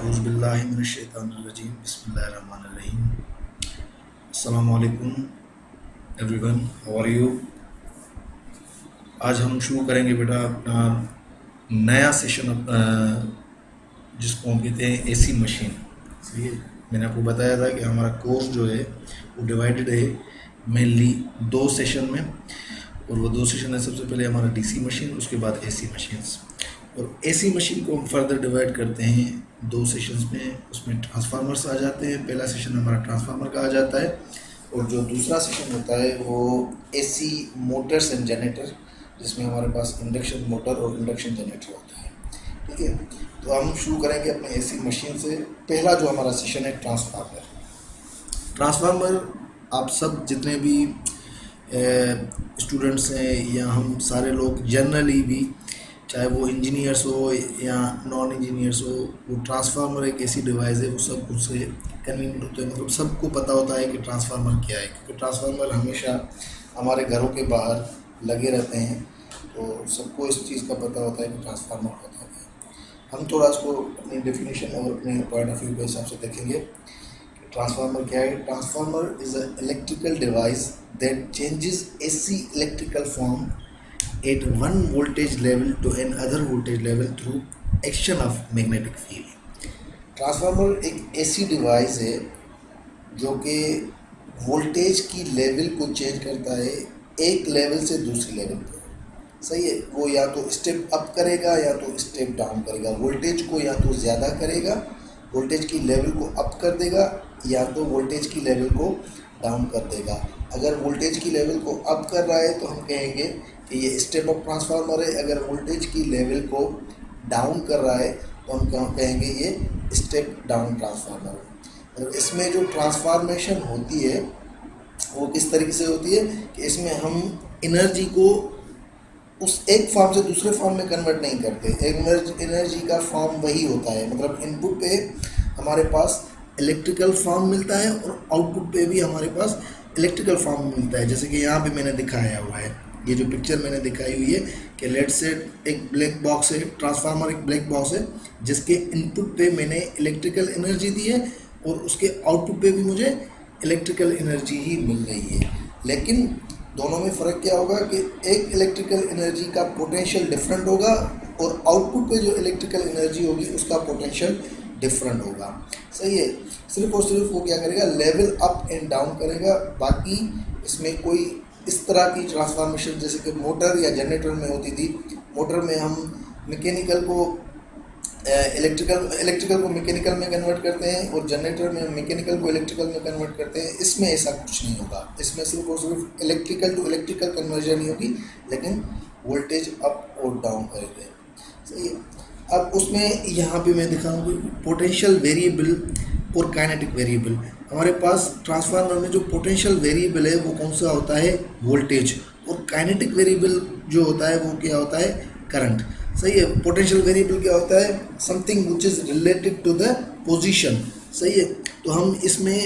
औज़ुबिल्लाहिमिनश्शैतानिर्रजीम बिस्मिल्लाहिर्रहमानिर्रहीम। अस्सलामु अलैकुम एवरीवन, हाउ आर यू। आज हम शुरू करेंगे बेटा अपना नया सेशन जिसको हम कहते हैं एसी मशीन। सही है, मैंने आपको बताया था कि हमारा कोर्स जो है वो डिवाइडेड है मेनली दो सेशन में, और वो दो सेशन है सबसे पहले हमारा डीसी मशीन, उसके बाद एसी मशीन्स। और एसी मशीन को हम फर्दर डिवाइड करते हैं दो सेशंस में, उसमें ट्रांसफार्मर्स आ जाते हैं। पहला सेशन हमारा ट्रांसफार्मर का आ जाता है, और जो दूसरा सेशन होता है वो एसी मोटर्स एंड जनरेटर, जिसमें हमारे पास इंडक्शन मोटर और इंडक्शन जनरेटर होता है। ठीक है, तो हम शुरू करेंगे अपने एसी मशीन से। पहला जो हमारा सेशन है ट्रांसफार्मर। ट्रांसफार्मर आप सब जितने भी स्टूडेंट्स हैं या हम सारे लोग जनरली भी, चाहे वो इंजीनियर्स हो या नॉन इंजीनियर्स हो, वो ट्रांसफार्मर एक ऐसी डिवाइस है वो सब उससे कन्वीनियंट होते हैं। मतलब सबको पता होता है कि ट्रांसफार्मर क्या है, क्योंकि ट्रांसफार्मर हमेशा हमारे घरों के बाहर लगे रहते हैं, तो सबको इस चीज़ का पता होता है कि ट्रांसफार्मर होता है। हम थोड़ा इसको अपनी डेफिनेशन और अपने पॉइंट ऑफ व्यू के हिसाब से देखेंगे कि ट्रांसफार्मर क्या है। Transformer is a electrical device that changes AC electrical form at one voltage level to another voltage level through action of magnetic field। Transformer एक ऐसी डिवाइस है जो कि वोल्टेज की लेवल को चेंज करता है एक लेवल से दूसरी लेवल पर। सही है, वो या तो स्टेप अप करेगा या तो स्टेप डाउन करेगा। वोल्टेज को या तो ज़्यादा करेगा, वोल्टेज की लेवल को अप कर देगा, या तो वोल्टेज की लेवल को डाउन कर देगा। अगर वोल्टेज की लेवल को अप कर रहा है तो हम कहेंगे कि ये स्टेप अप ट्रांसफार्मर है। अगर वोल्टेज की लेवल को डाउन कर रहा है तो हम कहेंगे ये स्टेप डाउन ट्रांसफार्मर है। और इसमें जो ट्रांसफार्मेशन होती है वो किस तरीके से होती है कि इसमें हम एनर्जी को उस एक फॉर्म से दूसरे फॉर्म में कन्वर्ट नहीं करते। एनर्जी का फॉर्म वही होता है, मतलब इनपुट पे हमारे पास इलेक्ट्रिकल फॉर्म मिलता है और आउटपुट पे भी हमारे पास इलेक्ट्रिकल फॉर्म मिलता है। जैसे कि यहाँ पे मैंने दिखाया हुआ है, ये जो पिक्चर मैंने दिखाई हुई है कि लेट से एक ब्लैक बॉक्स है, ट्रांसफार्मर एक ब्लैक बॉक्स है जिसके इनपुट पे मैंने इलेक्ट्रिकल एनर्जी दी है और उसके आउटपुट पे भी मुझे इलेक्ट्रिकल एनर्जी ही मिल रही है। लेकिन दोनों में फ़र्क क्या होगा कि एक इलेक्ट्रिकल एनर्जी का पोटेंशियल डिफरेंट होगा और आउटपुट पे जो इलेक्ट्रिकल एनर्जी होगी उसका पोटेंशियल डिफरेंट होगा। सही है, सिर्फ और सिर्फ वो क्या करेगा, लेवल अप एंड डाउन करेगा। बाकी इसमें कोई इस तरह की ट्रांसफॉर्मेशन जैसे कि मोटर या जनरेटर में होती थी। मोटर में हम मैकेनिकल को इलेक्ट्रिकल को मैकेनिकल में कन्वर्ट करते हैं और जनरेटर में मैकेनिकल को इलेक्ट्रिकल में कन्वर्ट करते हैं। इसमें ऐसा कुछ नहीं होगा, इसमें सिर्फ और सिर्फ इलेक्ट्रिकल टू इलेक्ट्रिकल कन्वर्जन ही होगी, लेकिन वोल्टेज अप और डाउन करेंगे। सही है, अब उसमें यहाँ पे मैं दिखाऊंगा पोटेंशियल वेरिएबल और काइनेटिक वेरिएबल। हमारे पास ट्रांसफार्मर में जो पोटेंशियल वेरिएबल है वो कौन सा होता है, वोल्टेज, और काइनेटिक वेरिएबल जो होता है वो क्या होता है, करंट। सही है, पोटेंशियल वेरिएबल क्या होता है, something which is related to the position. सही है, तो हम इसमें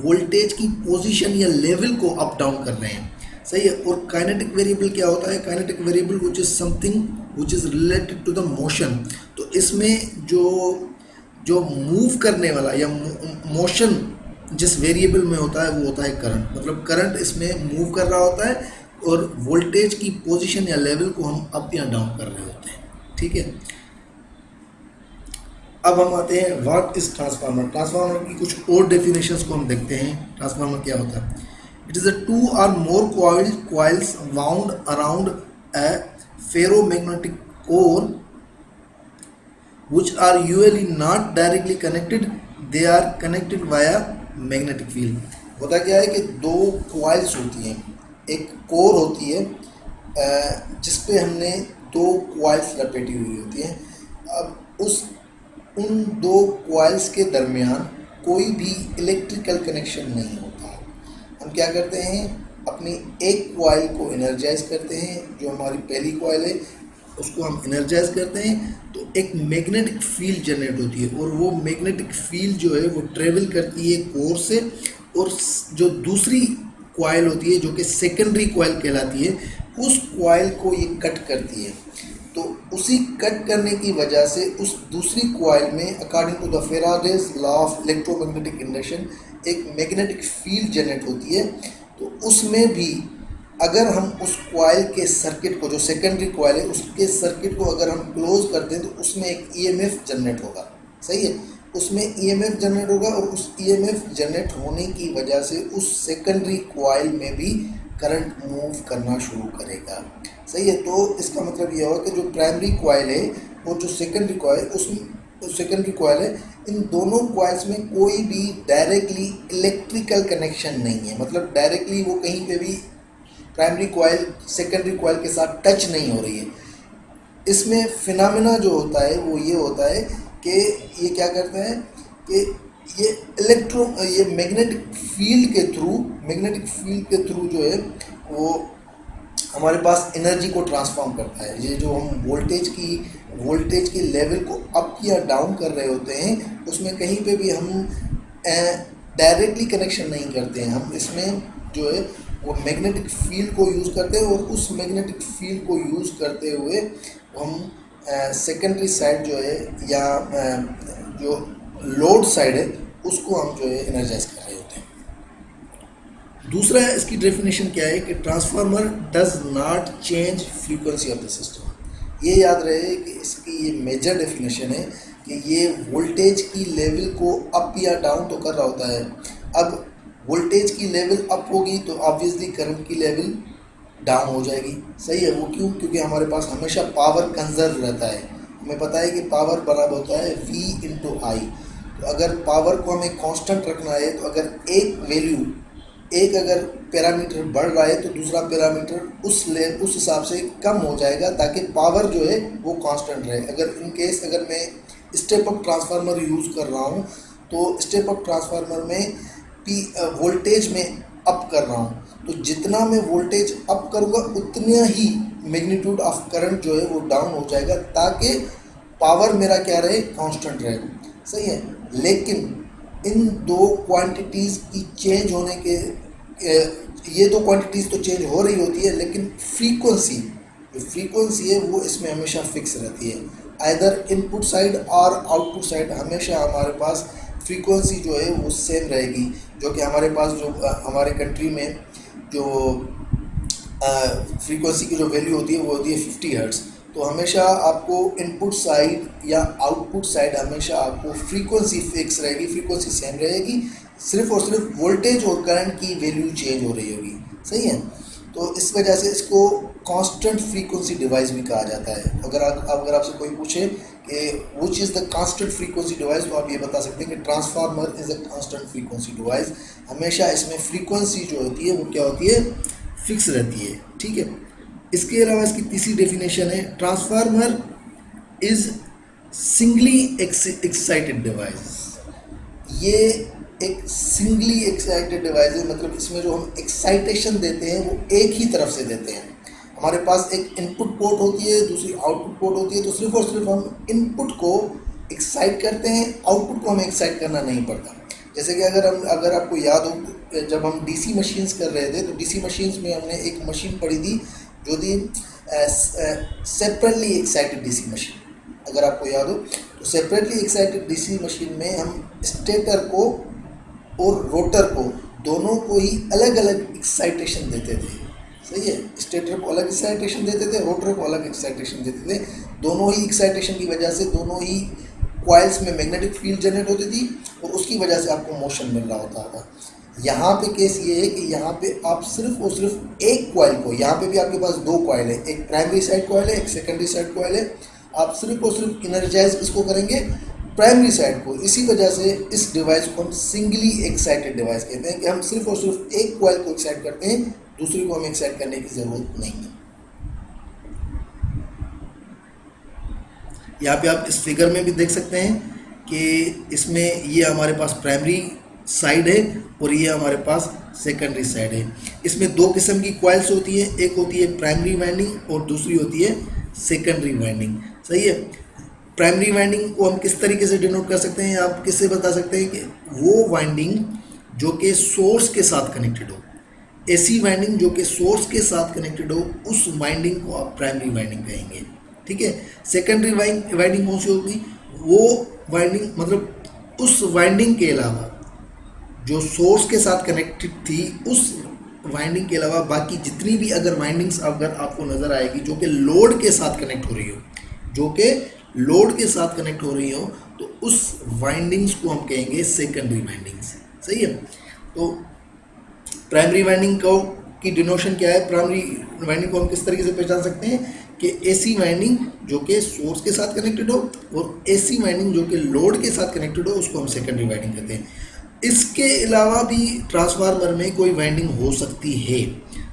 वोल्टेज की पोजीशन या लेवल को अप डाउन कर रहे हैं। सही है, और काइनेटिक वेरिएबल क्या होता है, kinetic variable which is something which is related to the motion. तो इसमें जो मूव करने वाला या मोशन जिस वेरिएबल में होता है वो होता है करंट। मतलब करंट इसमें मूव कर रहा होता है और वोल्टेज की पोजीशन या लेवल को हम अप या डाउन कर रहे होते हैं। ठीक है, अब हम आते हैं व्हाट इज ट्रांसफार्मर। ट्रांसफार्मर की कुछ और डेफिनेशंस को हम देखते हैं। ट्रांसफार्मर क्या होता है, it is a two or more coils wound around a ferromagnetic core which are usually not directly connected, they are connected via magnetic field। होता क्या है कि दो कॉइल्स होती हैं, एक कोर होती है जिस पे हमने दो कॉइल्स लपेटी हुई होती हैं। अब उन दो कॉइल्स के दरमियान कोई भी इलेक्ट्रिकल कनेक्शन नहीं होता। हम क्या करते हैं, अपनी एक कॉइल को एनर्जाइज करते हैं, जो हमारी पहली कॉइल है उसको हम एनर्जाइज करते हैं, तो एक मैग्नेटिक फील्ड जनरेट होती है और वो मैग्नेटिक फील्ड जो है वो ट्रेवल करती है कोर से, और जो दूसरी कॉइल होती है जो कि सेकेंडरी कॉइल कहलाती है, उस कॉइल को ये कट करती है। तो उसी कट करने की वजह से उस दूसरी कॉइल में according to the Faraday's law of electromagnetic induction एक मैग्नेटिक फील्ड जनरेट होती है। तो उसमें भी अगर हम उस कॉइल के सर्किट को, जो सेकेंडरी कॉइल है उसके सर्किट को अगर हम क्लोज कर दें तो उसमें एक ईएमएफ जनरेट होगा। सही है, उसमें ईएमएफ जनरेट होगा और उस ईएमएफ जनरेट होने की वजह से उस सेकेंडरी कॉइल में भी करंट मूव करना शुरू करेगा। सही है, तो इसका मतलब यह होगा कि जो प्राइमरी कॉइल है और जो सेकेंडरी कॉइल है इन दोनों कॉइल्स में कोई भी डायरेक्टली इलेक्ट्रिकल कनेक्शन नहीं है। मतलब डायरेक्टली वो कहीं पे भी प्राइमरी कॉइल सेकेंडरी कॉइल के साथ टच नहीं हो रही है। इसमें फिनोमेना जो होता है वो ये होता है कि ये क्या करते हैं कि ये मैग्नेटिक फील्ड के थ्रू जो है वो हमारे पास एनर्जी को ट्रांसफॉर्म करता है। ये जो हम वोल्टेज की लेवल को अप या डाउन कर रहे होते हैं उसमें कहीं पे भी हम डायरेक्टली कनेक्शन नहीं करते हैं। हम इसमें जो है वो मैग्नेटिक फील्ड को यूज़ करते हैं और उस मैग्नेटिक फील्ड को यूज़ करते हुए हम सेकेंडरी साइड जो है या जो लोड साइड है उसको हम जो है एनर्जाइज कर रहे होते हैं। दूसरा इसकी डेफिनेशन क्या है कि transformer does not change frequency of the system. ये याद रहे कि इसकी ये मेजर डेफिनेशन है कि ये वोल्टेज की लेवल को अप या डाउन तो कर रहा होता है। अब वोल्टेज की लेवल अप होगी तो ऑब्वियसली करंट की लेवल डाउन हो जाएगी। सही है, वो क्यों? क्योंकि हमारे पास हमेशा पावर कंजर्व रहता है। हमें पता है कि पावर बराबर होता है V इंटू आई। तो अगर पावर को हमें कांस्टेंट रखना है तो अगर एक अगर पैरामीटर बढ़ रहा है तो दूसरा पैरामीटर उस हिसाब से कम हो जाएगा ताकि पावर जो है वो कांस्टेंट रहे। अगर इन केस अगर मैं स्टेप अप ट्रांसफार्मर यूज़ कर रहा हूँ तो स्टेप अप ट्रांसफार्मर में वोल्टेज में अप कर रहा हूँ तो जितना मैं वोल्टेज अप करूँगा उतना ही मैग्नीट्यूड ऑफ करंट जो है वो डाउन हो जाएगा ताकि पावर मेरा क्या रहे, कांस्टेंट रहे। सही है, लेकिन इन दो क्वांटिटीज़ की चेंज होने के ये दो क्वांटिटीज़ तो चेंज हो रही होती है लेकिन फ्रीक्वेंसी है वो इसमें हमेशा फिक्स रहती है। आइदर इनपुट साइड और आउटपुट साइड हमेशा हमारे पास फ्रीक्वेंसी जो है वो सेम रहेगी। जो कि हमारे पास जो हमारे कंट्री में जो फ्रीक्वेंसी की जो वैल्यू होती है वो होती है 50 हर्ट्ज़। तो हमेशा आपको इनपुट साइड या आउटपुट साइड हमेशा आपको फ्रीक्वेंसी फिक्स रहेगी, फ्रीक्वेंसी सेम रहेगी, सिर्फ और सिर्फ वोल्टेज और करंट की वैल्यू चेंज हो रही होगी। सही है, तो इस वजह से इसको कांस्टेंट फ्रीक्वेंसी डिवाइस भी कहा जाता है। अगर आपसे कोई पूछे कि which is the constant frequency device तो आप ये बता सकते हैं कि transformer is a constant frequency device. हमेशा इसमें फ्रीक्वेंसी जो होती है वो क्या होती है, फिक्स रहती है। ठीक है, इसके अलावा इसकी तीसरी डेफिनेशन है transformer is singly excited device. ये एक सिंगली एक्साइटेड डिवाइस है, मतलब इसमें जो हम एक्साइटेशन देते हैं वो एक ही तरफ से देते हैं। हमारे पास एक इनपुट पोर्ट होती है, दूसरी आउटपुट पोर्ट होती है, तो सिर्फ और सिर्फ हम इनपुट को एक्साइट करते हैं, आउटपुट को हमें एक्साइट करना नहीं पड़ता। जैसे कि अगर आपको याद हो जब हम डीसी मशीन्स कर रहे थे तो डीसी मशीन्स में हमने एक मशीन पढ़ी थी जो थी सेपरेटली एक्साइटेड डीसी मशीन। अगर आपको याद हो तो सेपरेटली एक्साइटेड डीसी मशीन में हम स्टेटर को और रोटर को दोनों को ही अलग अलग एक्साइटेशन देते थे। सही है, स्टेटर को अलग एक्साइटेशन देते थे, रोटर को अलग एक्साइटेशन देते थे। दोनों ही एक्साइटेशन की वजह से दोनों ही कॉइल्स में मैग्नेटिक फील्ड जनरेट होती थी और उसकी वजह से आपको मोशन मिल रहा होता था। यहाँ पे केस ये है कि यहाँ पे आप सिर्फ और सिर्फ एक कॉइल को, यहाँ पे भी आपके पास दो कॉइल है, एक प्राइमरी साइड कॉइल है, एक सेकेंडरी साइड कॉइल है। आप सिर्फ और सिर्फ इनर्जाइज किसको करेंगे, प्राइमरी साइड को। इसी वजह से इस डिवाइस को हम सिंगली एक्साइटेड डिवाइस कहते हैं कि हम सिर्फ और सिर्फ एक कॉइल को एक्साइट करते हैं, दूसरी को हमें एक्साइट करने की ज़रूरत नहीं है। यहाँ पे आप इस फिगर में भी देख सकते हैं कि इसमें ये हमारे पास प्राइमरी साइड है और ये हमारे पास सेकेंडरी साइड है। इसमें दो किस्म की कॉइल्स होती है, एक होती है प्राइमरी वाइंडिंग और दूसरी होती है सेकेंडरी वाइंडिंग। सही है, प्राइमरी वाइंडिंग को हम किस तरीके से डिनोट कर सकते हैं, आप किससे बता सकते हैं कि वो वाइंडिंग जो कि सोर्स के साथ कनेक्टेड हो, एसी वाइंडिंग जो कि सोर्स के साथ कनेक्टेड हो, उस वाइंडिंग को आप प्राइमरी वाइंडिंग कहेंगे। ठीक है। सेकेंडरी वाइंडिंग कौन सी होगी? वो वाइंडिंग मतलब उस वाइंडिंग के अलावा जो सोर्स के साथ कनेक्टेड थी, उस वाइंडिंग के अलावा बाकी जितनी भी अगर वाइंडिंग्स अगर आपको नज़र आएगी जो कि लोड के साथ कनेक्ट हो रही हो, जो कि लोड के साथ कनेक्ट हो रही हो, तो उस वाइंडिंग्स को हम कहेंगे सेकेंडरी वाइंडिंग्स। सही है। तो प्राइमरी वाइंडिंग को की डिनोशन क्या है? प्राइमरी वाइंडिंग को हम किस तरीके से पहचान सकते हैं कि एसी वाइंडिंग जो कि सोर्स के साथ कनेक्टेड हो और एसी वाइंडिंग जो कि लोड के साथ कनेक्टेड हो, उसको हम सेकेंडरी वाइंडिंग कहते हैं। इसके अलावा भी ट्रांसफार्मर में कोई वाइंडिंग हो सकती है।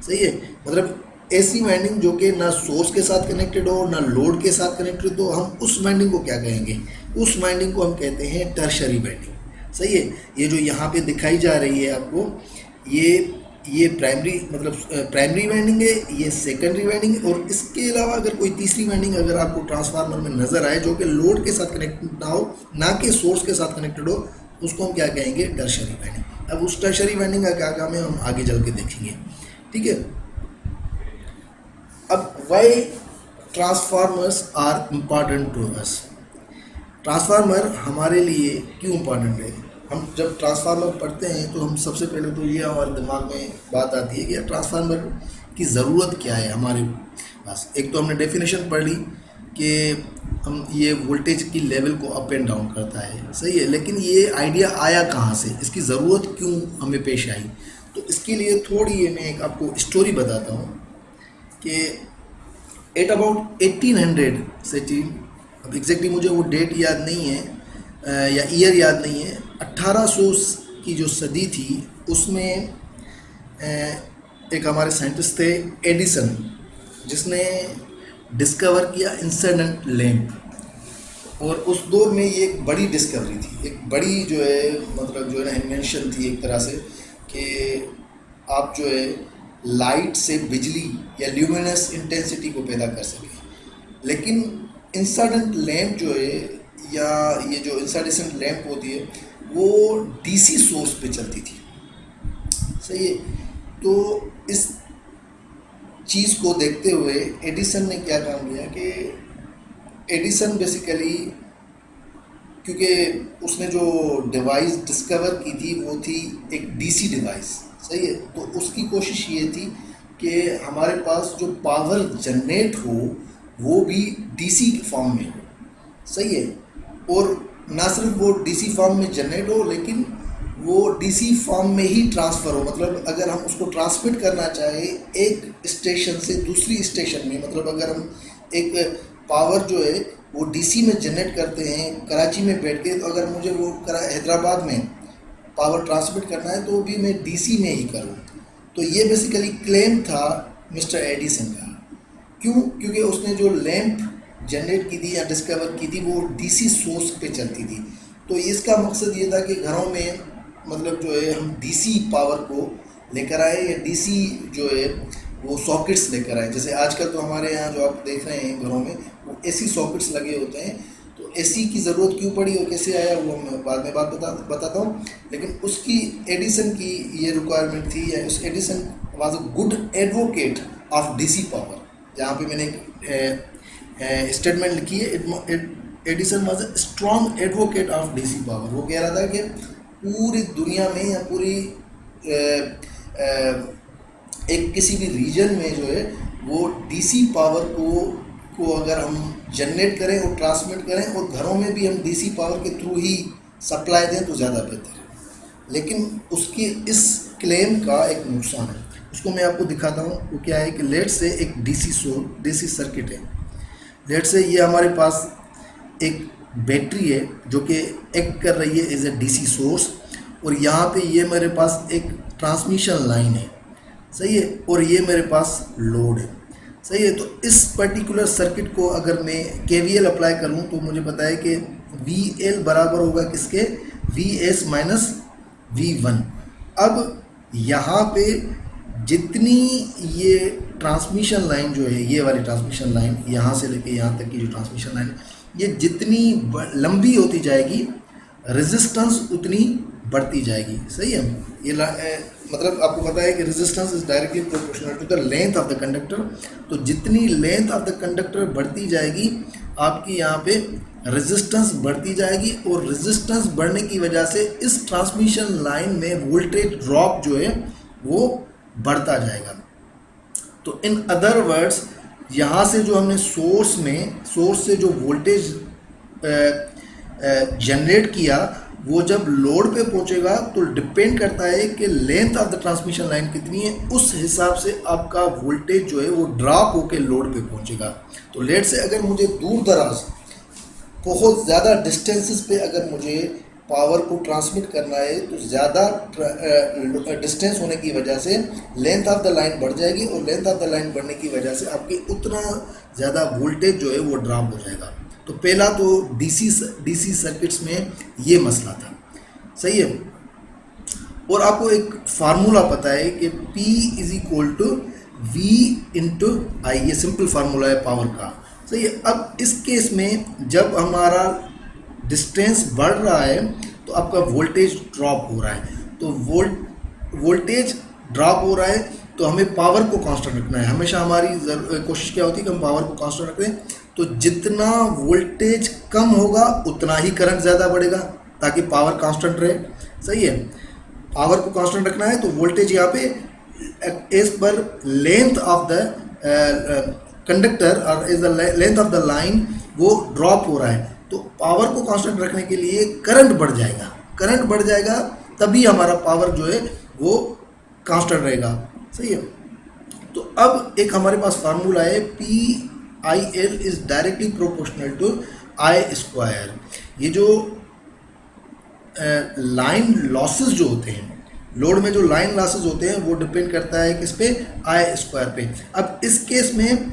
सही है। मतलब एसी वाइंडिंग जो कि ना सोर्स के साथ कनेक्टेड हो ना लोड के साथ कनेक्टेड हो, हम उस वाइंडिंग को क्या कहेंगे? उस वाइंडिंग को हम कहते हैं टर्शरी वाइंडिंग। सही है। ये जो यहाँ पे दिखाई जा रही है आपको, ये प्राइमरी मतलब प्राइमरी वाइंडिंग है, ये सेकेंडरी वाइंडिंग है। और इसके अलावा अगर कोई तीसरी वाइंडिंग अगर आपको ट्रांसफार्मर में नज़र आए जो कि लोड के साथ कनेक्टेड ना हो, ना कि सोर्स के साथ कनेक्टेड हो, उसको हम क्या कहेंगे? Tertiary winding. अब उस टर्शरी वाइंडिंग का क्या काम है हम आगे चल के देखेंगे। ठीक है। अब why transformers are important to us. Transformer हमारे लिए क्यों इम्पॉर्टेंट है? हम जब ट्रांसफार्मर पढ़ते हैं तो हम सबसे पहले तो ये हमारे दिमाग में बात आती है कि ट्रांसफार्मर की ज़रूरत क्या है हमारे पास। एक तो हमने डेफिनेशन पढ़ ली कि हम ये वोल्टेज की लेवल को अप एंड डाउन करता है। सही है। लेकिन ये आइडिया आया कहाँ से? इसकी ज़रूरत क्यों हमें पेश आई? तो इसके लिए थोड़ी मैं एक आपको स्टोरी बताता हूँ कि एट अबाउट 1800 से, अब एग्जैक्टली मुझे वो डेट याद नहीं है या ईयर याद नहीं है, 1800 की जो सदी थी उसमें एक हमारे साइंटिस्ट थे एडिसन, जिसने डिस्कवर किया इंसिडेंट लैंप। और उस दौर में ये एक बड़ी डिस्कवरी थी, एक बड़ी जो है मतलब जो है ना इन्वेंशन थी एक तरह से, कि आप जो है लाइट से बिजली या ल्यूमिनस इंटेंसिटी को पैदा कर सकें। लेकिन इंसिडेंट लैंप जो है या ये जो इंसिडेंट लैंप होती है वो डीसी सोर्स पे चलती थी। सही है। तो इस चीज़ को देखते हुए एडिसन ने क्या काम किया कि एडिसन बेसिकली, क्योंकि उसने जो डिवाइस डिस्कवर की थी वो थी एक डीसी डिवाइस। सही है। तो उसकी कोशिश ये थी कि हमारे पास जो पावर जनरेट हो वो भी डीसी फॉर्म में हो। सही है। और ना सिर्फ वो डीसी फॉर्म में जनरेट हो, लेकिन वो डीसी फॉर्म में ही ट्रांसफ़र हो। मतलब अगर हम उसको ट्रांसमिट करना चाहें एक स्टेशन से दूसरी स्टेशन में, मतलब अगर हम एक पावर जो है वो डीसी में जनरेट करते हैं कराची में बैठ के, तो अगर मुझे वो हैदराबाद में पावर ट्रांसमिट करना है तो भी मैं डीसी में ही करूँ। तो ये बेसिकली क्लेम था मिस्टर एडिसन का। क्यों? क्योंकि उसने जो लैंप जनरेट की थी या डिस्कवर की थी वो डीसी सोर्स पे चलती थी। तो इसका मकसद ये था कि घरों में मतलब जो है हम डीसी पावर को लेकर आए या डीसी जो है वो सॉकेट्स लेकर आए। जैसे आजकल तो हमारे यहाँ जो आप देख रहे हैं घरों में वो एसी सॉकेट्स लगे होते हैं। तो एसी की ज़रूरत क्यों पड़ी और कैसे आया वो मैं बाद में बताता हूँ। लेकिन उसकी एडिसन की ये रिक्वायरमेंट थी, या उस Edison was a good advocate of DC power. जहाँ पे मैंने स्टेटमेंट लिखी है, Edison was a strong advocate of DC power. वो कह रहा था कि पूरी दुनिया में या पूरी एक किसी भी रीजन में जो है वो डीसी पावर को अगर हम जनरेट करें और ट्रांसमिट करें और घरों में भी हम डीसी पावर के थ्रू ही सप्लाई दें तो ज़्यादा बेहतर है। लेकिन उसकी इस क्लेम का एक नुकसान है, उसको मैं आपको दिखाता हूँ। वो क्या है कि लेट से एक डीसी सर्किट है। लेट से ये हमारे पास एक बैटरी है जो कि एक्ट कर रही है एज ए डीसी सोर्स, और यहाँ पे ये मेरे पास एक ट्रांसमिशन लाइन है। सही है। और ये मेरे पास लोड है। सही है। तो इस पर्टिकुलर सर्किट को अगर मैं केवीएल अप्लाई करूँ तो मुझे पता है कि VL बराबर होगा किसके? VS minus V1। अब यहाँ पे जितनी ये ट्रांसमिशन लाइन जो है, ये वाली ट्रांसमिशन लाइन यहाँ से लेके यहाँ तक की जो ट्रांसमिशन लाइन, ये जितनी लंबी होती जाएगी रेजिस्टेंस उतनी बढ़ती जाएगी। सही है। मतलब आपको पता है कि resistance is directly proportional to the length of the conductor. तो जितनी लेंथ ऑफ द कंडक्टर बढ़ती जाएगी आपकी यहाँ पे रेजिस्टेंस बढ़ती जाएगी, और रेजिस्टेंस बढ़ने की वजह से इस ट्रांसमिशन लाइन में वोल्टेज ड्रॉप जो है वो बढ़ता जाएगा। तो इन अदर वर्ड्स यहाँ से जो हमने सोर्स से जो वोल्टेज जनरेट किया वो जब लोड पे पहुंचेगा तो डिपेंड करता है कि length of the transmission line कितनी है, उस हिसाब से आपका वोल्टेज जो है वो ड्रॉप होके लोड पे पहुंचेगा। तो लेट से अगर मुझे दूर दराज बहुत ज़्यादा डिस्टेंसेस पे अगर मुझे पावर को ट्रांसमिट करना है तो ज़्यादा डिस्टेंस होने की वजह से लेंथ ऑफ द लाइन बढ़ जाएगी, और लेंथ ऑफ द लाइन बढ़ने की वजह से आपकी उतना ज़्यादा वोल्टेज जो है वो ड्रॉप हो जाएगा। तो पहला तो डीसी सर्किट्स में ये मसला था। सही है। और आपको एक फार्मूला पता है कि P is equal to V into I, ये सिंपल फार्मूला है पावर का। सही है। अब इस केस में जब हमारा डिस्टेंस बढ़ रहा है तो आपका वोल्टेज ड्रॉप हो रहा है। तो वोल्टेज ड्रॉप हो रहा है तो हमें पावर को कांस्टेंट रखना है। हमेशा हमारी कोशिश क्या होती है कि हम पावर को कांस्टेंट रखें। तो जितना वोल्टेज कम होगा उतना ही करंट ज़्यादा बढ़ेगा ताकि पावर कांस्टेंट रहे। सही है। पावर को कांस्टेंट रखना है तो वोल्टेज यहाँ पे as per length of the conductor और as the length of the line वो ड्रॉप हो रहा है। तो पावर को कांस्टेंट रखने के लिए करंट बढ़ जाएगा, तभी हमारा पावर जो है वो कांस्टेंट रहेगा। सही है। तो अब एक हमारे पास फार्मूला है PIL is directly proportional to I²। ये जो लाइन लॉसेस जो होते हैं, लोड में जो लाइन लॉसेस होते हैं वो डिपेंड करता है किस पे, I² पे। अब इस केस में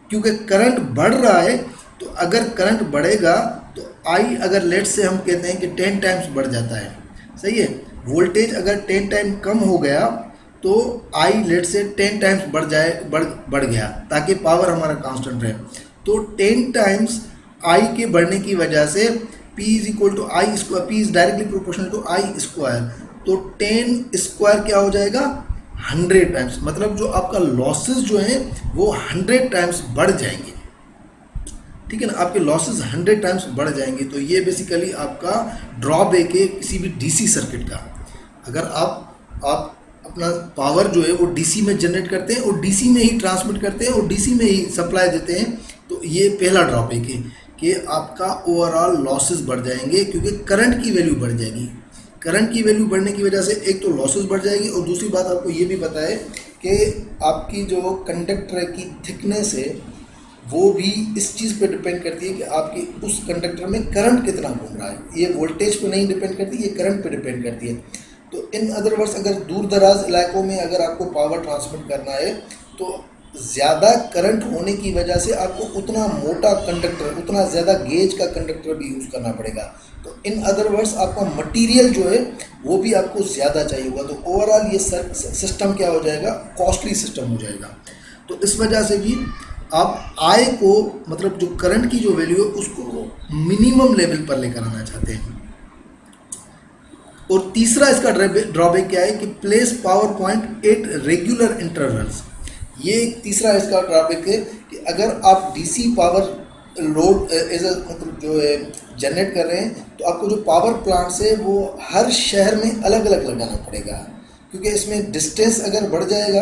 क्योंकि करंट बढ़ रहा है तो अगर करंट बढ़ेगा तो I अगर लेट से हम कहते हैं कि 10 टाइम्स बढ़ जाता है। सही है। वोल्टेज अगर 10 टाइम कम हो गया तो I लेट से 10 टाइम्स बढ़ गया ताकि पावर हमारा कांस्टेंट रहे। तो 10 टाइम्स I के बढ़ने की वजह से P is equal to I², P is directly proportional to I²। तो 10² क्या हो जाएगा, 100 टाइम्स। मतलब जो आपका लॉसेस जो हैं वो 100 टाइम्स बढ़ जाएंगे। ठीक है ना, आपके लॉसेस 100 टाइम्स बढ़ जाएंगे। तो ये बेसिकली आपका ड्रॉबैक है किसी भी डीसी सर्किट का। अगर आप अपना पावर जो है वो डीसी में जनरेट करते हैं और डीसी में ही ट्रांसमिट करते हैं और डीसी में ही सप्लाई देते हैं, तो ये पहला ड्रॉबैक है कि आपका ओवरऑल लॉसेस बढ़ जाएंगे क्योंकि करंट की वैल्यू बढ़ जाएगी। करंट की वैल्यू बढ़ने की वजह से एक तो लॉसेस बढ़ जाएगी, और दूसरी बात आपको ये भी पता है कि आपकी जो कंडक्टर की थिकनेस है वो भी इस चीज़ पे डिपेंड करती है कि आपकी उस कंडक्टर में करंट कितना घूम रहा है। ये वोल्टेज पे नहीं डिपेंड करती, ये करंट पे डिपेंड करती है। तो इन अदर वर्ड्स अगर दूर दराज इलाकों में अगर आपको पावर ट्रांसमिट करना है तो ज़्यादा करंट होने की वजह से आपको उतना मोटा कंडक्टर, उतना ज़्यादा गेज का कंडक्टर भी यूज़ करना पड़ेगा। तो इन अदर वर्ड्स आपका मटेरियल जो है वो भी आपको ज़्यादा चाहिए होगा। तो ओवरऑल ये सिस्टम क्या हो जाएगा, कॉस्टली सिस्टम हो जाएगा। तो इस वजह से भी आप आय को, मतलब जो करंट की जो वैल्यू है उसको मिनिमम लेवल पर लेकर आना चाहते हैं। और तीसरा इसका ड्रॉबैक क्या है कि place power point at regular intervals. ये एक तीसरा इसका ड्रॉबैक है कि अगर आप डीसी पावर लोड मतलब जो है जनरेट कर रहे हैं तो आपको जो पावर प्लांट्स है वो हर शहर में अलग अलग लगाना पड़ेगा, क्योंकि इसमें डिस्टेंस अगर बढ़ जाएगा,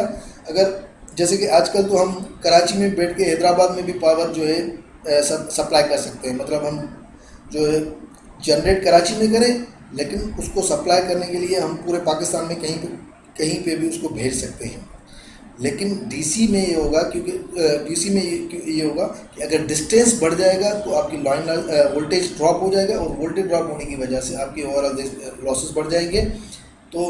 अगर जैसे कि आजकल तो हम कराची में बैठ के हैदराबाद में भी पावर जो है सप्लाई कर सकते हैं। मतलब हम जो है जनरेट कराची में करें लेकिन उसको सप्लाई करने के लिए हम पूरे पाकिस्तान में कहीं पे भी उसको भेज सकते हैं। लेकिन डीसी में ये होगा, क्योंकि डीसी में ये होगा कि अगर डिस्टेंस बढ़ जाएगा तो आपकी लाइन वोल्टेज ड्रॉप हो जाएगा, और वोल्टेज ड्रॉप होने की वजह से आपके ओवरऑल लॉसेस बढ़ जाएंगे। तो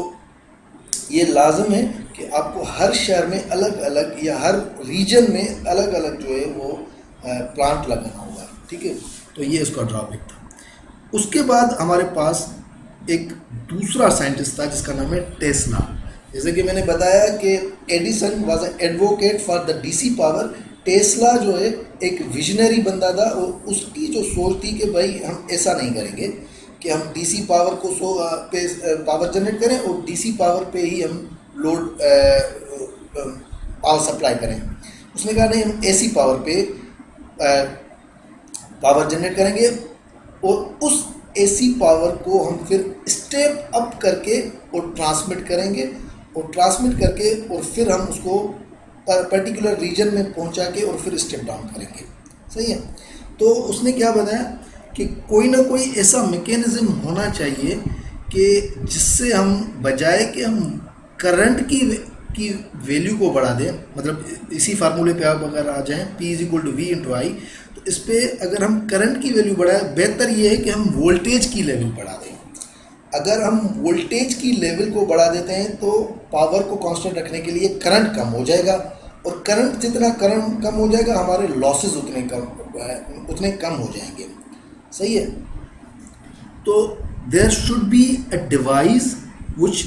ये लाजम है कि आपको हर शहर में अलग अलग या हर रीजन में अलग अलग जो है वो प्लांट लगाना होगा। ठीक है। तो ये उसका ड्रॉबैक था। उसके बाद हमारे पास एक दूसरा साइंटिस्ट था जिसका नाम है टेस्ला। जैसे कि मैंने बताया कि Edison was an advocate for the DC power. Tesla जो है एक विजनरी बंदा था, और उसकी जो सोच थी कि भाई हम ऐसा नहीं करेंगे, कि हम डीसी पावर को पे पावर जनरेट करें और डीसी पावर पे ही हम लोड पावर सप्लाई करें। उसने कहा नहीं, हम एसी पावर पे पावर जनरेट करेंगे और उस एसी पावर को हम फिर स्टेप अप करके और ट्रांसमिट करेंगे, और ट्रांसमिट करके और फिर हम उसको पर्टिकुलर रीजन में पहुंचा के और फिर स्टेप डाउन करेंगे। सही है। तो उसने क्या बताया कि कोई ना कोई ऐसा मैकेनिज्म होना चाहिए कि जिससे हम बजाय कि हम करंट की वैल्यू को बढ़ा दें, मतलब इसी फार्मूले पे आप अगर आ जाएं P = V × I, तो इस पर अगर हम करंट की वैल्यू बढ़ाएं, बेहतर ये है कि हम वोल्टेज की लेवल बढ़ा दें। अगर हम वोल्टेज की लेवल को बढ़ा देते हैं तो पावर को कांस्टेंट रखने के लिए करंट कम हो जाएगा, और करंट जितना करंट कम हो जाएगा हमारे लॉसेस उतने कम हो जाएंगे। सही है। तो there should be a device which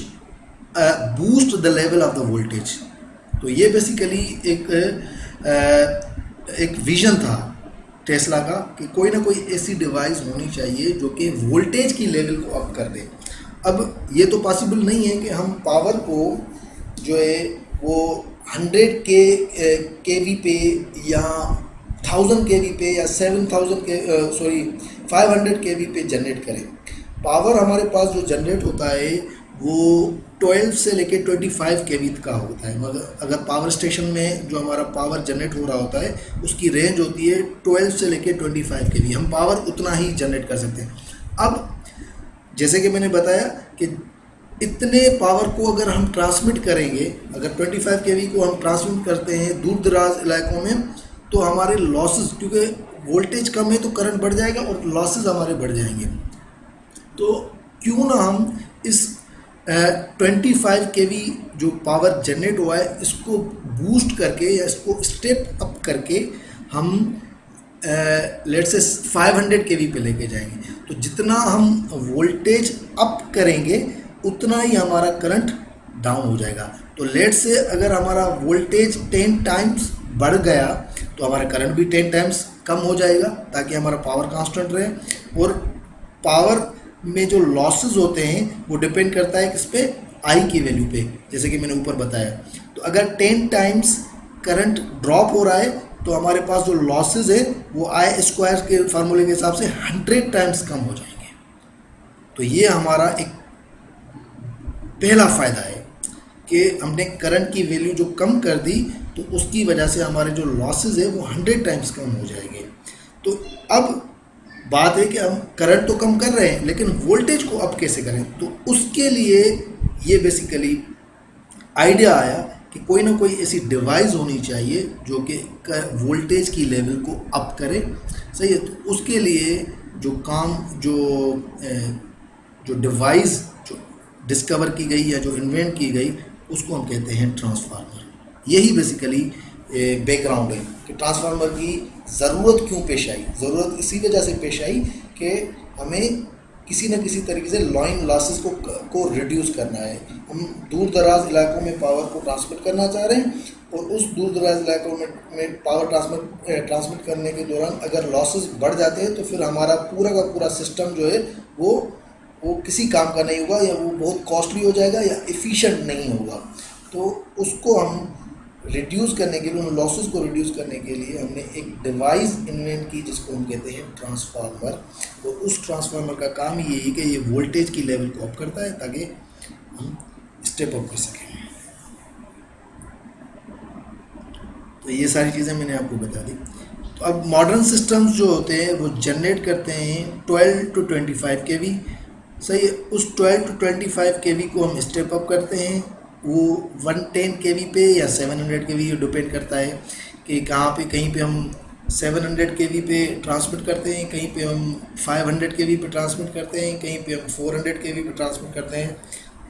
boost the level of the voltage. तो ये बेसिकली एक विजन था टेस्ला का कि कोई ना कोई ऐसी डिवाइस होनी चाहिए जो कि वोल्टेज की लेवल को अप कर दे। अब ये तो पॉसिबल नहीं है कि हम पावर को जो है वो 100 kV पे या 1000 kV पे या 500 kV पे जनरेट करें। पावर हमारे पास जो जनरेट होता है वो 12 से लेके 25 kV का होता है। मगर अगर पावर स्टेशन में जो हमारा पावर जनरेट हो रहा होता है उसकी रेंज होती है 12 से लेके 25 kV। हम पावर उतना ही जनरेट कर सकते हैं। अब जैसे कि मैंने बताया कि इतने पावर को अगर हम ट्रांसमिट करेंगे, अगर 25 kV को हम ट्रांसमिट करते हैं दूर दराज इलाकों में, तो हमारे लॉसेस, क्योंकि वोल्टेज कम है तो करंट बढ़ जाएगा और लॉसेस हमारे बढ़ जाएंगे। तो क्यों ना हम इस 25 kV जो पावर जनरेट हुआ है इसको बूस्ट करके या इसको स्टेप अप करके हम लेट से 500 kV पे लेके जाएंगे। तो जितना हम वोल्टेज अप करेंगे उतना ही हमारा करंट डाउन हो जाएगा। तो लेट से अगर हमारा वोल्टेज 10 टाइम्स बढ़ गया तो हमारा करंट भी 10 टाइम्स कम हो जाएगा, ताकि हमारा पावर कांस्टेंट रहे। और पावर में जो लॉसेस होते हैं वो डिपेंड करता है किस पे, आई की वैल्यू पे, जैसे कि मैंने ऊपर बताया। तो अगर 10 टाइम्स करंट ड्रॉप हो रहा है तो हमारे पास जो लॉसेस है वो I² के फार्मूले के हिसाब से 100 टाइम्स कम हो जाएंगे। तो ये हमारा एक पहला फ़ायदा है कि हमने करंट की वैल्यू जो कम कर दी तो उसकी वजह से हमारे जो लॉसेस है वो 100 टाइम्स कम हो जाएंगे। तो अब बात है कि हम करंट तो कम कर रहे हैं लेकिन वोल्टेज को अप कैसे करें। तो उसके लिए ये बेसिकली आइडिया आया कि कोई ना कोई ऐसी डिवाइस होनी चाहिए जो कि वोल्टेज की लेवल को अप करे। सही है। तो उसके लिए जो काम जो डिवाइस जो डिस्कवर की गई या जो इन्वेंट की गई उसको हम कहते हैं ट्रांसफार्मर। यही बेसिकली बैकग्राउंड है कि ट्रांसफार्मर की ज़रूरत क्यों पेश आई। ज़रूरत इसी वजह से पेश आई कि हमें किसी न किसी तरीके से लाइन लॉसेस को रिड्यूस करना है। हम दूर दराज इलाकों में पावर को ट्रांसमिट करना चाह रहे हैं और उस दूर दराज इलाकों में पावर ट्रांसमिट करने के दौरान अगर लॉसेस बढ़ जाते हैं तो फिर हमारा पूरा का पूरा सिस्टम जो है वो किसी काम का नहीं होगा, या वो बहुत कॉस्टली हो जाएगा या एफिशिएंट नहीं होगा। तो उसको हम रिड्यूस करने के लिए, उन लॉसेस को रिड्यूस करने के लिए हमने एक डिवाइस इन्वेंट की जिसको हम कहते हैं ट्रांसफार्मर। तो उस ट्रांसफार्मर का काम ये है कि ये वोल्टेज की लेवल को अप करता है ताकि हम स्टेप अप कर सकें। तो ये सारी चीज़ें मैंने आपको बता दी। तो अब मॉडर्न सिस्टम्स जो होते हैं वो जनरेट करते हैं 12 to 25 kV। सही है। उस 12 to 25 kV को हम स्टेप अप करते हैं, वो 110 kV पे या 700 kV, डिपेंड करता है कि कहाँ पे। कहीं पे हम 700 kV पे ट्रांसमिट करते हैं, कहीं पे हम 500 kV पे ट्रांसमिट करते हैं, कहीं पे हम 400 kV पे ट्रांसमिट करते हैं।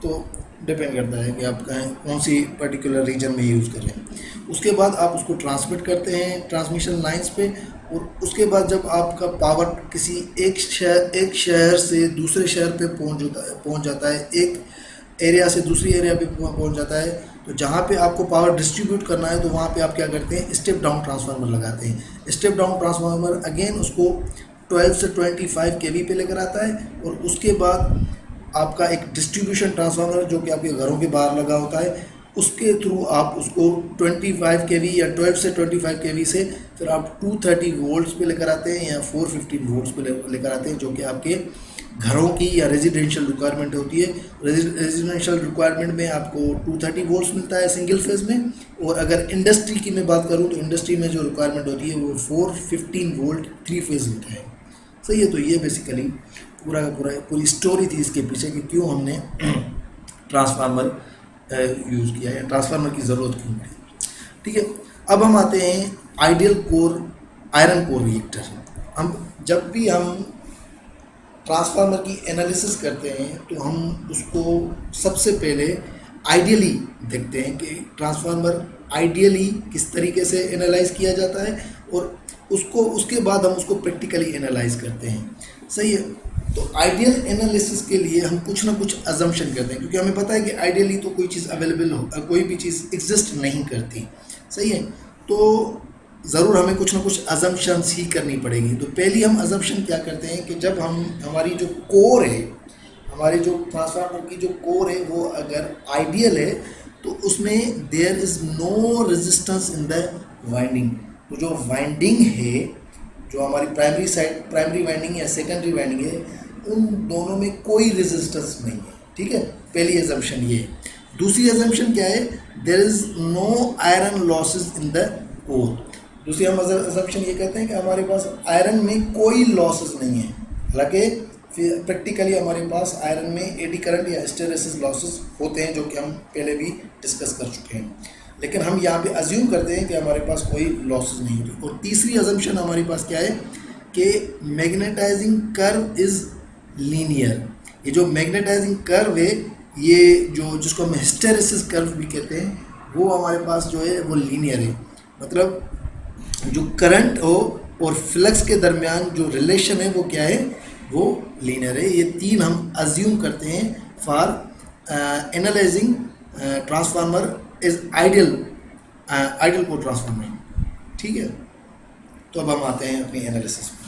तो डिपेंड करता है कि आप कौन सी पर्टिकुलर रीजन में यूज़ कर रहे हैं। उसके बाद आप उसको ट्रांसमिट करते हैं ट्रांसमिशन लाइंस पे, और उसके बाद जब आपका पावर किसी एक शहर से दूसरे शहर पे पहुंच जाता है, एक एरिया से दूसरी एरिया पे पहुंच जाता है, तो जहाँ पे आपको पावर डिस्ट्रीब्यूट करना है तो वहाँ पे आप क्या करते हैं, स्टेप डाउन ट्रांसफार्मर लगाते हैं। स्टेप डाउन ट्रांसफार्मर अगेन उसको 12 से 25 केवी पे लेकर आता है, और उसके बाद आपका एक डिस्ट्रीब्यूशन ट्रांसफार्मर जो कि आपके घरों के बाहर लगा होता है, उसके थ्रू आप उसको 25 केवी या 12 से 25 केवी से फिर आप 230 वोल्ट्स पे लेकर आते हैं या 415 वोल्ट्स पे लेकर आते हैं, जो कि आपके घरों की या रेजिडेंशियल रिक्वायरमेंट होती है। रेजिडेंशियल रिक्वायरमेंट में आपको 230 वोल्ट्स मिलता है सिंगल फेज में, और अगर इंडस्ट्री की मैं बात करूं तो इंडस्ट्री में जो रिक्वायरमेंट होती है वो 415 वोल्ट 3 फेज होता है। सही है। तो ये बेसिकली पूरी स्टोरी थी इसके पीछे कि क्यों हमने ट्रांसफार्मर यूज़ किया है, ट्रांसफार्मर की ज़रूरत क्यों पड़ी। ठीक है। अब हम आते हैं ideal core iron core reactor. हम जब भी हम ट्रांसफार्मर की एनालिसिस करते हैं तो हम उसको सबसे पहले आइडियली देखते हैं कि ट्रांसफार्मर आइडियली किस तरीके से एनालाइज किया जाता है, और उसके बाद हम उसको प्रैक्टिकली एनालाइज करते हैं। सही है। तो आइडियल एनालिसिस के लिए हम कुछ ना कुछ अजम्पशन करते हैं, क्योंकि हमें पता है कि आइडियली तो कोई चीज़ अवेलेबल हो, कोई भी चीज़ एग्जिस्ट नहीं करती। सही है। तो ज़रूर हमें कुछ ना कुछ अजम्पशंस ही करनी पड़ेगी। तो पहली हम अजम्पशन क्या करते हैं कि जब हमारी जो कोर है, हमारे जो ट्रांसफार्मर की जो कोर है वो अगर आइडियल है तो उसमें there is no resistance in the winding. तो जो वाइंडिंग है, जो हमारी प्राइमरी वाइंडिंग या सेकेंडरी वाइंडिंग है, उन दोनों में कोई रेजिस्टेंस नहीं है। ठीक है। पहली अजम्पशन ये है। दूसरी अजम्पशन क्या है, there is no iron losses in the core. दूसरी हम अजम्पशन ये कहते हैं कि हमारे पास आयरन में कोई लॉसेस नहीं है। हालांकि प्रैक्टिकली हमारे पास आयरन में एडी करंट या हिस्टेरेसिस लॉसेस होते हैं, जो कि हम पहले भी डिस्कस कर चुके हैं, लेकिन हम यहाँ पे अज्यूम करते हैं कि हमारे पास कोई लॉसेस नहीं होती। और तीसरी अजम्पशन हमारे पास क्या है कि मैग्नेटाइजिंग कर्व इज़ लीनियर। ये जो मैग्नेटाइजिंग कर्व है, ये जिसको हम हिस्टेरेसिस कर्व भी कहते हैं, वो हमारे पास जो है वो लीनियर है। मतलब जो करंट हो और फ्लक्स के दरमियान जो रिलेशन है वो क्या है, वो लीनियर है। ये तीन हम अज्यूम करते हैं for analysing transformer is ideal core transformer. ठीक है। तो अब हम आते हैं अपनी एनालिसिस पर।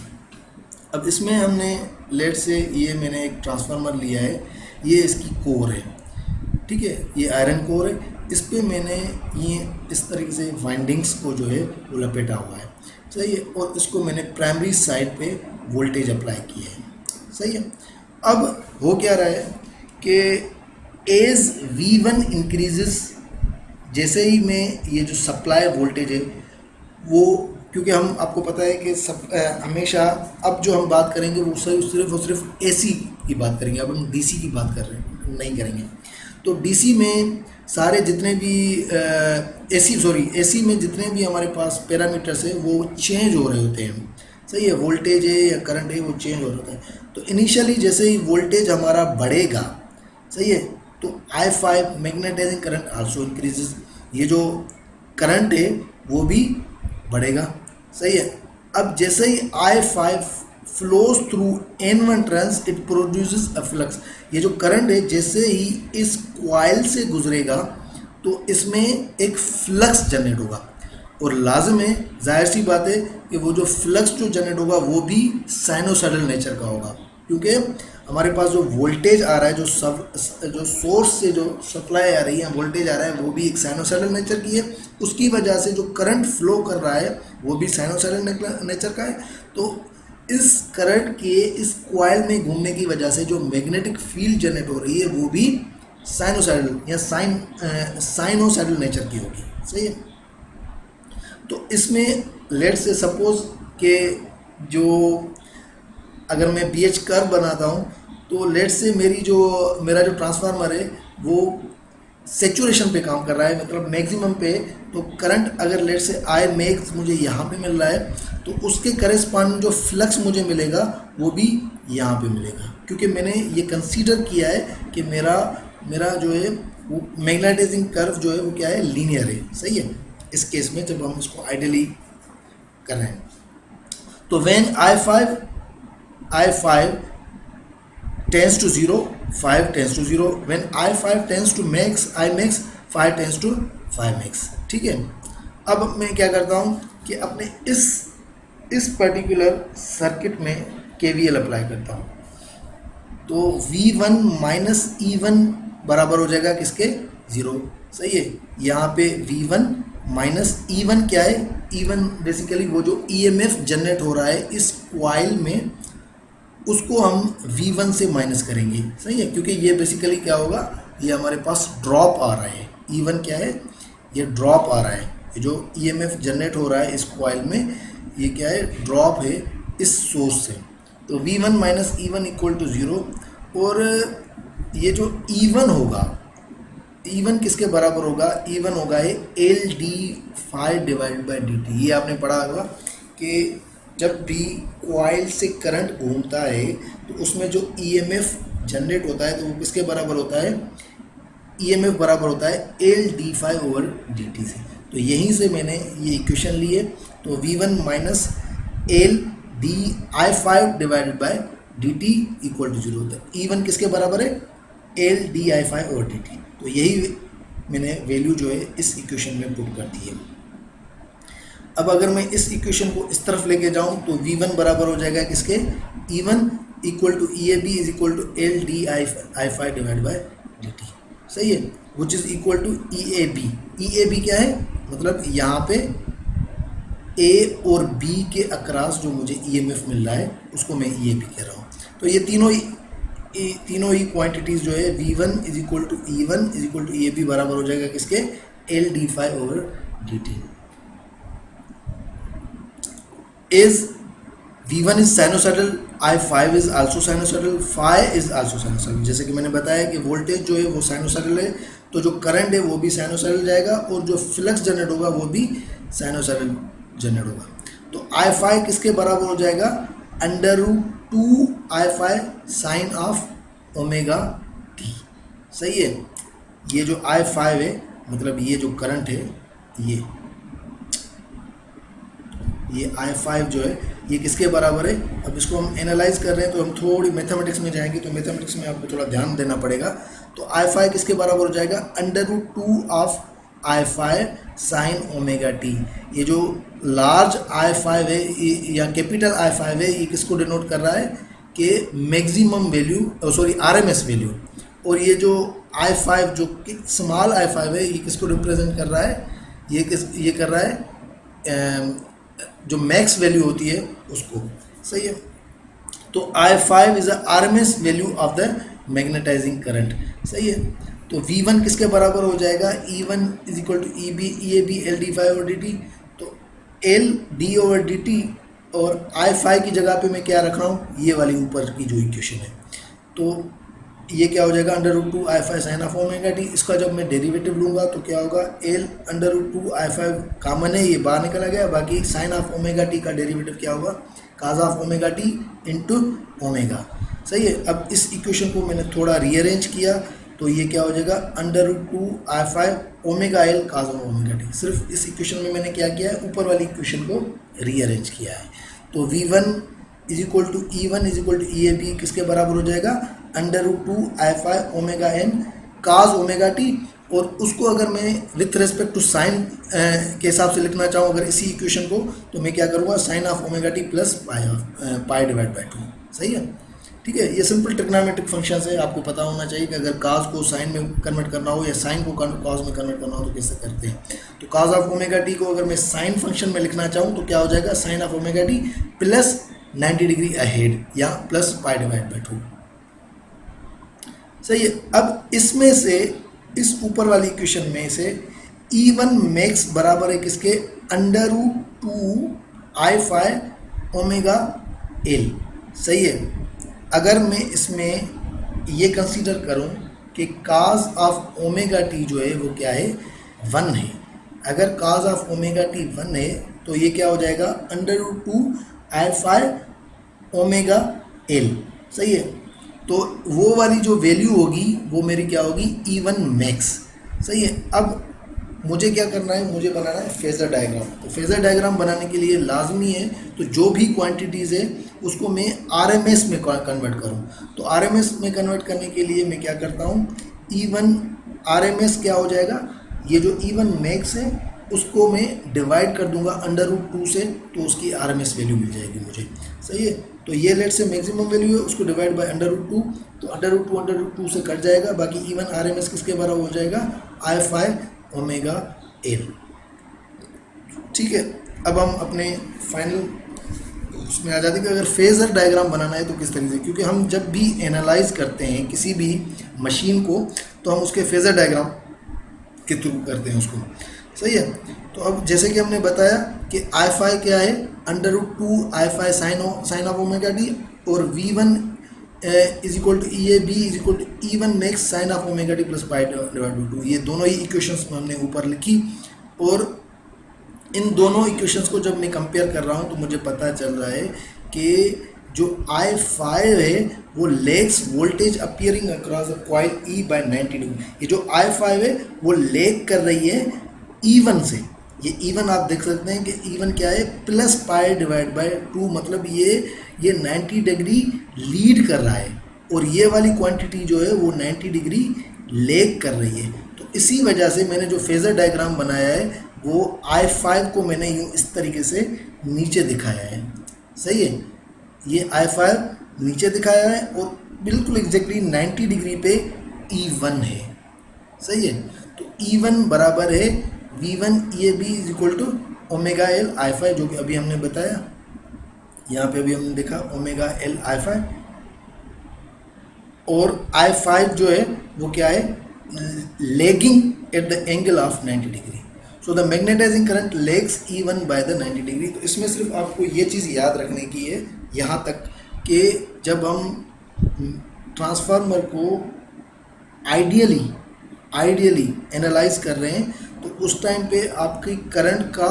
अब इसमें हमने लेट से ये मैंने एक ट्रांसफार्मर लिया है, ये इसकी कोर है। ठीक है। ये आयरन कोर है। इस पे मैंने ये इस तरीके से वाइंडिंग्स को जो है वो लपेटा हुआ है। सही है। और इसको मैंने प्राइमरी साइड पे वोल्टेज अप्लाई किया है। सही है। अब हो क्या रहा है कि एज V1 इंक्रीजेस, जैसे ही मैं ये जो सप्लाई वोल्टेज है वो, क्योंकि हम आपको पता है कि हमेशा अब जो हम बात करेंगे वो सिर्फ और सिर्फ AC की बात करेंगे। अब हम DC की बात कर रहे हैं, नहीं करेंगे। तो DC में सारे जितने भी AC में जितने भी हमारे पास पैरामीटर्स है वो चेंज हो रहे होते हैं। सही है। वोल्टेज है या करंट है वो चेंज हो रहा होता है। तो इनिशियली जैसे ही वोल्टेज हमारा बढ़ेगा, सही है, तो I5 magnetising current also increases. ये जो करंट है वो भी बढ़ेगा। सही है। अब जैसे ही I5 flows through N1 turns it produces a flux. ये जो करंट है जैसे ही इस कॉइल से गुजरेगा तो इसमें एक फ्लक्स जनरेट होगा, और लाजिम है, जाहिर सी बात है कि वो जो फ्लक्स जो जनरेट होगा वो भी साइनोसाइडल नेचर का होगा, क्योंकि हमारे पास जो वोल्टेज आ रहा है, जो सोर्स से जो सप्लाई आ रही है, वोल्टेज आ रहा है, वो भी एक साइनोसाइडल नेचर की है। उसकी वजह से जो करंट फ्लो कर रहा है वो भी साइनोसाइडल नेचर का है। तो इस करंट के इस कॉइल में घूमने की वजह से जो मैग्नेटिक फील्ड जनरेट हो रही है वो भी साइनोसाइडल या साइनोसाइडल नेचर की होगी। सही है। तो इसमें लेट से सपोज के जो अगर मैं BH कर्व बनाता हूँ तो लेट से मेरा जो ट्रांसफार्मर है वो सेचुरेशन पे काम कर रहा है, मतलब मैक्सिमम पे। तो करंट अगर लेट से I मैक्स मुझे यहाँ पे मिल रहा है तो उसके करेस्पॉन्डिंग जो फ्लक्स मुझे मिलेगा वो भी यहाँ पे मिलेगा, क्योंकि मैंने ये कंसीडर किया है कि मेरा जो है वो मैग्नेटाइजिंग कर्व जो है वो क्या है, लीनियर है। सही है। इस केस में जब हम इसको आइडियली कर रहे हैं तो when I5 tends to 0, 5 tends to 0. When I5 tends to max, I max 5 tends to 5 max. ठीक है। अब मैं क्या करता हूँ कि अपने इस पर्टिकुलर सर्किट में केवीएल अप्लाई करता हूँ तो V1 माइनस E1 बराबर हो जाएगा किसके, 0। सही है, यहाँ पे V1 माइनस E1 क्या है, E1 बेसिकली वो जो EMF जनरेट हो रहा है इस कॉइल में उसको हम V1 से माइनस करेंगे। सही है, क्योंकि ये बेसिकली क्या होगा, ये हमारे पास ड्रॉप आ रहा है। E1 क्या है, ये ड्रॉप आ रहा है, ये जो EMF जनरेट हो रहा है इस कॉइल में ये क्या है, ड्रॉप है इस सोर्स से। तो V1 minus E1 equal to 0। और ये जो E1 होगा, E1 किसके बराबर होगा, E1 होगा ये LdΦ डिवाइड बाई dt। ये आपने पढ़ा होगा कि जब भी कॉइल से करंट घूमता है तो उसमें जो EMF जनरेट होता है तो वो किसके बराबर होता है, EMF बराबर होता है Ldφ ओवर dt से। तो यहीं से मैंने ये इक्वेशन ली है। तो V1 minus Ldφ divided by dt equal to 0 होता है। E1 किसके बराबर है, Ldφ ओवर dt। तो यही मैंने वैल्यू जो है इस इक्वेशन में पुट कर दी है। अब अगर मैं इस इक्वेशन को इस तरफ लेके जाऊं तो V1 बराबर हो जाएगा किसके, E1 equal to EAB is equal to Ldφ divide by dt। सही है, which is equal to EAB। EAB क्या है, मतलब यहाँ पे A और B के अक्रॉस जो मुझे EMF मिल रहा है उसको मैं EAB कह रहा हूँ। तो ये तीनों ही क्वांटिटीज़ जो है V1 is equal to E1 is equal to EAB बराबर हो जाएगा किसके, Ldφ over dt। Is V1 is sinusoidal, I5 is also sinusoidal, phi is also sinusoidal. जैसे कि मैंने बताया कि वोल्टेज जो है वो साइनोसाइडल है तो जो करंट है वो भी साइनोसाइडल जाएगा और जो फ्लक्स जनरेट होगा वो भी साइनोसाइडल जनरेट होगा। तो I5 किसके बराबर हो जाएगा, √2 I5 sign of omega t। सही है, ये जो I5 है मतलब ये जो करंट है ये I5 जो है ये किसके बराबर है। अब इसको हम एनालाइज कर रहे हैं तो हम थोड़ी मैथमेटिक्स में जाएंगे, तो मैथमेटिक्स में आपको थोड़ा ध्यान देना पड़ेगा। तो I5 किसके बराबर हो जाएगा, √2 of I5 sine omega t। ये जो लार्ज I5 है या कैपिटल I5 है ये किसको डिनोट कर रहा है कि maximum value, sorry RMS value. और ये जो I5 जो स्मॉल I5 है ये किसको रिप्रेजेंट कर रहा है, ये कर रहा है जो मैक्स वैल्यू होती है उसको। सही है, तो I5 is a RMS value of the magnetising current. सही है, तो V1 किसके बराबर हो जाएगा, E1 is equal to EAB Ldφ over dt। तो Ld ओवर dt और I5 की जगह पे मैं क्या रख रहा हूँ, ये वाली ऊपर की जो इक्वेशन है। तो ये क्या हो जाएगा, √2 I5 sign of omega t। इसका जब मैं डेरिवेटिव लूँगा तो क्या होगा, √2 I5 कॉमन है, ये बाहर निकला गया, बाकी साइन ऑफ ओमेगा t का डेरिवेटिव क्या होगा, cos of omega t into omega. सही है, अब इस इक्वेशन को मैंने थोड़ा रीअरेंज किया तो ये क्या हो जाएगा, √2 I5 omega L cause of omega t। सिर्फ इस इक्वेशन में मैंने क्या किया है, ऊपर वाली इक्वेशन को रीअरेंज किया है। तो V1 is equal to E1 is equal to EAB किसके बराबर हो जाएगा, √2 I5 omega n cos omega t। और उसको अगर मैं विथ रेस्पेक्ट टू साइन के हिसाब से लिखना चाहूँ अगर इसी इक्वेशन को, तो मैं क्या करूँगा, sine of omega t plus pi divide by 2। सही है, ठीक है, ये सिंपल ट्रिग्नोमेट्रिक फंक्शन है, आपको पता होना चाहिए कि अगर काज को साइन में कन्वर्ट करना हो या साइन को कॉज में कन्वर्ट करना हो तो कैसे करते हैं। तो काज ऑफ ओमेगा टी को अगर मैं साइन फंक्शन में लिखना चाहूँ तो क्या हो जाएगा, sine of omega T plus 90 degree ahead या प्लस पाई डिवाइड बाई 2। सही है, अब इसमें से इस ऊपर वाली इक्वेशन में से E1 मैक्स बराबर है किसके, √2 I5 ओमेगा L। सही है, अगर मैं इसमें ये कंसीडर करूं कि काज ऑफ ओमेगा टी जो है वो क्या है, 1 है। अगर काज ऑफ ओमेगा टी 1 है तो ये क्या हो जाएगा, √2 I5 ओमेगा L। सही है, तो वो वाली जो वैल्यू होगी वो मेरी क्या होगी, E1 मैक्स। सही है, अब मुझे क्या करना है, मुझे बनाना है फेजर डायग्राम। तो फेजर डायग्राम बनाने के लिए लाजमी है तो जो भी क्वांटिटीज़ है उसको मैं RMS में कन्वर्ट करूँ। तो RMS में कन्वर्ट करने के लिए मैं क्या करता हूँ, E1 RMS क्या हो जाएगा, ये जो E1 मैक्स है उसको मैं डिवाइड कर दूंगा √2 से, तो उसकी RMS वैल्यू मिल जाएगी मुझे। सही है, तो ये लेट से मैक्सिमम वैल्यू है, उसको डिवाइड बाय √2, तो √2 से कट जाएगा, बाकी इवन RMS किसके बराबर हो जाएगा, I5 ओमेगा एल। ठीक है, अब हम अपने फाइनल उसमें आ जाते हैं कि अगर फेजर डायग्राम बनाना है तो किस तरीके से, क्योंकि हम जब भी एनालाइज करते हैं किसी भी मशीन को तो हम उसके फेजर डायग्राम के थ्रू करते हैं उसको। सही है, तो अब जैसे कि हमने बताया कि I5 क्या है, √2 I5 sign of omega D, और V1 is equal to EAB is equal to E1 next sine of omega D plus pi divide by 2। ये दोनों ही इक्वेशंस हमने ऊपर लिखी, और इन दोनों इक्वेशंस को जब मैं कंपेयर कर रहा हूँ तो मुझे पता चल रहा है कि जो I5 है वो lags voltage appearing across the coil E by 90 degree. ये जो I5 है वो लेग कर रही है E1 से। ये E1 आप देख सकते हैं कि E1 क्या है, प्लस पाई डिवाइड बाय 2, मतलब ये 90 डिग्री लीड कर रहा है, और ये वाली क्वांटिटी जो है वो 90 डिग्री लेग कर रही है। तो इसी वजह से मैंने जो फेजर डायग्राम बनाया है वो I5 को मैंने यूँ इस तरीके से नीचे दिखाया है। सही है, ये I5 नीचे दिखाया है और बिल्कुल एग्जैक्टली 90 डिग्री पे E1 है। सही है, तो E1 बराबर है V1 EAB is equal to omega L I5, जो कि अभी हमने बताया, यहाँ पे अभी हमने देखा ओमेगा एल I5, और I5 जो है वो क्या है, lagging at the angle of 90 degree. So the magnetising current lags E1 by the 90 degree. तो इसमें सिर्फ आपको ये चीज़ याद रखने की है यहाँ तक कि जब हम ट्रांसफार्मर को आइडियली एनालाइज कर रहे हैं तो उस टाइम पे आपकी करंट का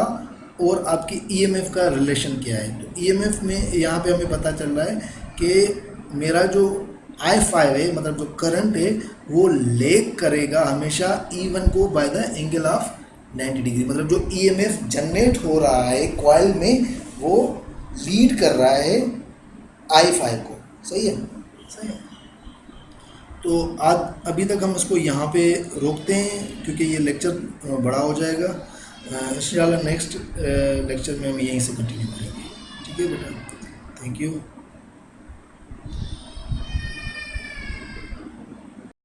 और आपकी EMF का रिलेशन क्या है। तो EMF में यहाँ पे हमें पता चल रहा है कि मेरा जो I5 है, मतलब जो करंट है वो लेग करेगा हमेशा E1 को by the angle of 90 degree, मतलब जो EMF जनरेट हो रहा है कॉइल में वो लीड कर रहा है I5 को। सही है, सही है। तो आज अभी तक हम इसको यहाँ पे रोकते हैं क्योंकि ये लेक्चर बड़ा हो जाएगा। इंशाल्लाह नेक्स्ट लेक्चर में हम यहीं से कंटिन्यू करेंगे। ठीक है बेटा, थैंक यू।